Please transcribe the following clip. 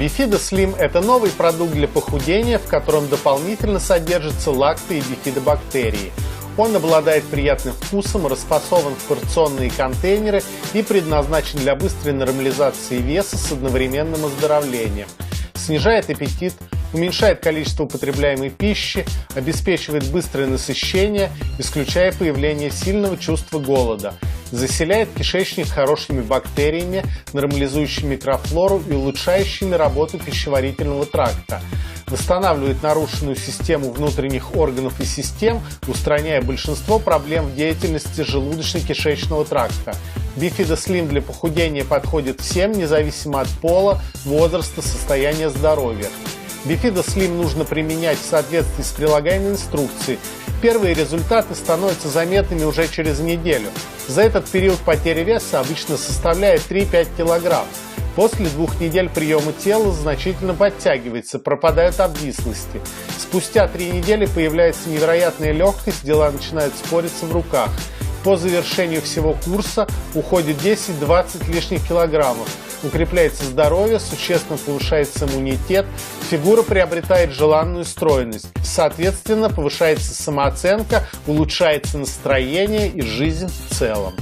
Bifida Slim – это новый продукт для похудения, в котором дополнительно содержатся лакто- и бифидобактерии. Он обладает приятным вкусом, распасован в порционные контейнеры и предназначен для быстрой нормализации веса с одновременным оздоровлением. Снижает аппетит, уменьшает количество употребляемой пищи, обеспечивает быстрое насыщение, исключая появление сильного чувства голода. Заселяет кишечник хорошими бактериями, нормализующими микрофлору и улучшающими работу пищеварительного тракта. Восстанавливает нарушенную систему внутренних органов и систем, устраняя большинство проблем в деятельности желудочно-кишечного тракта. Bifida Slim для похудения подходит всем, независимо от пола, возраста, состояния здоровья. Bifida Slim нужно применять в соответствии с прилагаемой инструкцией. Первые результаты становятся заметными уже через неделю. За этот период потеря веса обычно составляет 3-5 кг. После 2 недель приема тело значительно подтягивается, пропадают обвислости. Спустя 3 недели появляется невероятная легкость, дела начинают спориться в руках. По завершению всего курса уходит 10-20 лишних килограммов. Укрепляется здоровье, существенно повышается иммунитет, фигура приобретает желанную стройность. Соответственно, повышается самооценка, улучшается настроение и жизнь в целом.